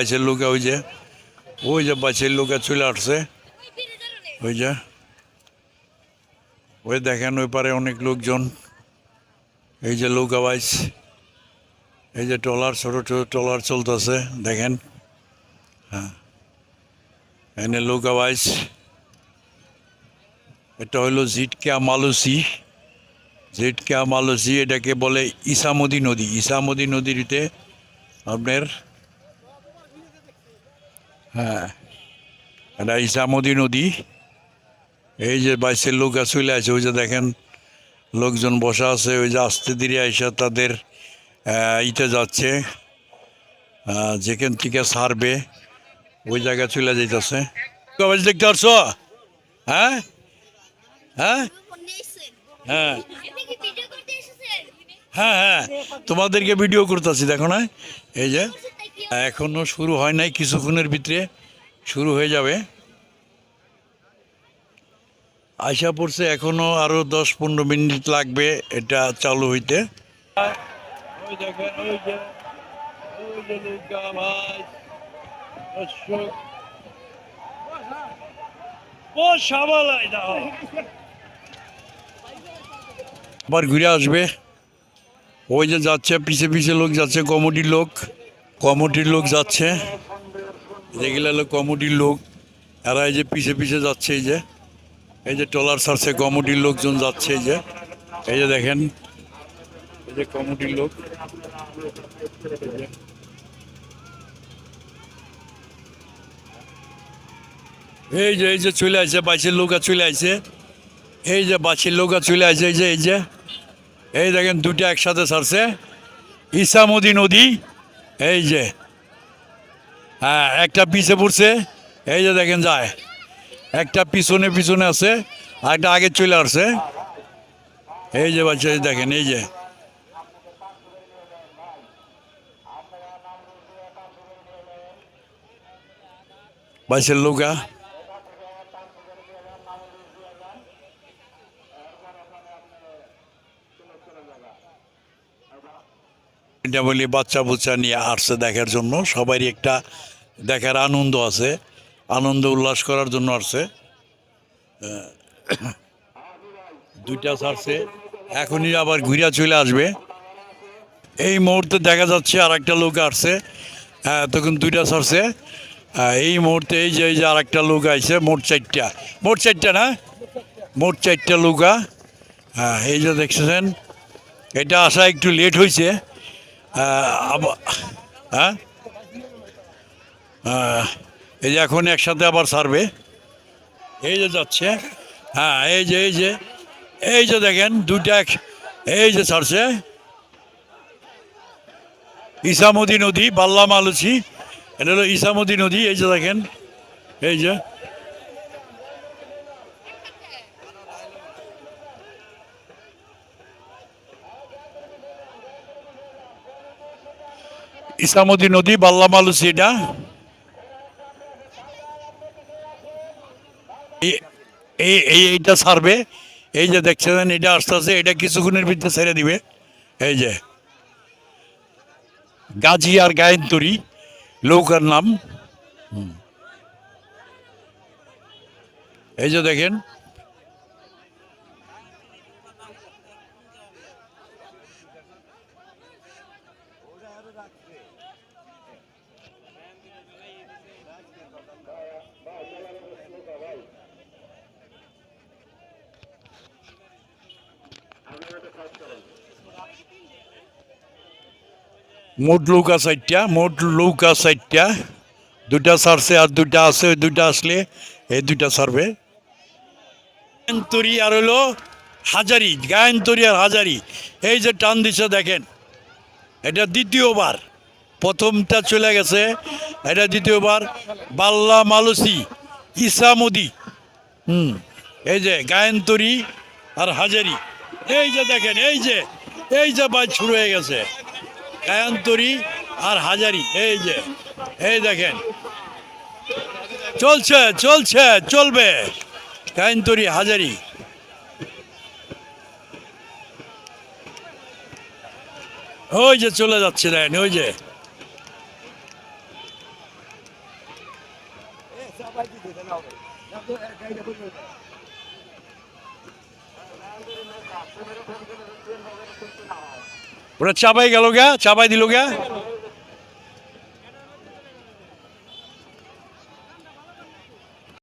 বাইশের লোকে ওই যে বাইশের লোকে চলে আসছে। ওই যে ওই দেখেন ওই পারে অনেক লোকজন। এই যে নৌকা বাইচ, এই যে ট্রলার, ছোট ছোট ট্রলার চলতেছে দেখেন। হ্যাঁ, এনে নৌকা বাইচ। এটা হইলো জিটকা মালুসি। জিটকা মালুসি এটাকে বলে ইসামতি নদী। ইসামতি নদীতে আপনার, হ্যাঁ, এটা ইসামতি নদী। এই যে বাইশের নৌকা চলে আছে, ওই যে দেখেন লোকজন বসা আছে। ওই যে আস্তে ধীরে আইসা তাদের ইতে যাচ্ছে, যেখান থেকে ছাড়বে ওই জায়গায় চলে যাইতেছে। কবে দেখতে পারছো? হ্যাঁ হ্যাঁ হ্যাঁ হ্যাঁ হ্যাঁ, তোমাদেরকে ভিডিও করতেছি দেখো না। এই যে এখনো শুরু হয় নাই, কিছুক্ষণের ভিতরে শুরু হয়ে যাবে। আশা পড়ছে এখনো আরো 10-15 মিনিট লাগবে এটা চালু হইতে। আবার ঘুরে আসবে। ওই যে যাচ্ছে, পিছে পিছে লোক যাচ্ছে, কমিটির লোক যাচ্ছে। যেগুলো হলো কমিটির লোক, এরা এই যে পিছে পিছে যাচ্ছে। এই যে ট্রলার ছাড়ছে, কমিটির লোকজন যাচ্ছে। এই যে দেখেন, এই যে কমিটির লোক। এই যে চলে আসছে বাইশের নৌকা চলে আসছে। এই যে বাইশের নৌকা চলে আসছে। এই দেখেন দুটো একসাথে ছাড়ছে, ইসামতি নদী। এই যে, হ্যাঁ, একটা পিছে পড়ছে। এই যে দেখেন যায়, একটা পিছনে পিছনে আছে, আর একটা আগে চলে আসছে। এই যে বাচ্চা দেখেন, এই যে বাইশের নৌকা। এটা বলি বাচ্চা বুচ্চা নিয়ে আসছে দেখার জন্য। সবারই একটা দেখার আনন্দ আছে, আনন্দ উল্লাস করার জন্য আসছে। দুইটা ছাড়ছে, এখনই আবার ঘুরিয়া চলে আসবে। এই মুহূর্তে দেখা যাচ্ছে আর একটা লোক আসছে। হ্যাঁ, তখন দুইটা ছাড়ছে। এই মুহূর্তে এই যে আর একটা লোক আইছে। মোট চারটা না, মোট চারটা নৌকা। হ্যাঁ, এই যে দেখছেন, এটা আসা একটু লেট হয়েছে। হ্যাঁ, এই যে এখন একসাথে আবার ছাড়বে। এই যে যাচ্ছে। হ্যাঁ, এই যে দেখেন দুইটা এই যে ছাড়ছে। ইসামতি নদী, বাল্লা মালুসি, এটা হলো ইসামতি নদী। এই যে দেখেন, এই যে ইসামতি নদী, বাল্লা মালুসি। এটা এইটা ছাড়বে। এই যে দেখছেন, এটা আস্তে আস্তে, এটা কিছুক্ষণের ভিতরে ছেড়ে দিবে। এই যে গাজী আর গায়েন্তরী নৌকার নাম। এই যে দেখেন, মোট নৌকা সাইডটা। দুটা ছাড়ছে আর দুইটা আছে, ওই দুইটা আসলে এই দুইটা ছাড়বে। গায়ন্তরী আর হলো হাজারি, গায়ন্তরী আর হাজারি। এই যে টান দিচ্ছে দেখেন, এটা দ্বিতীয়বার। প্রথমটা চলে গেছে, এটা দ্বিতীয়বার। বাল্লা মালুসি, ইসামতি, এই যে গায়ন্তরী আর হাজারি। এই যে দেখেন, এই যে বাইচ শুরু হয়ে গেছে, গায়ন্তরী আর হাজারি। এই দেখেন, চলবে গায়ন্তরী হাজারি। ওই যে চলে যাচ্ছে দেখেন, ওই যে ওরা চাপাই গেল গা, চাপাই দিল গা।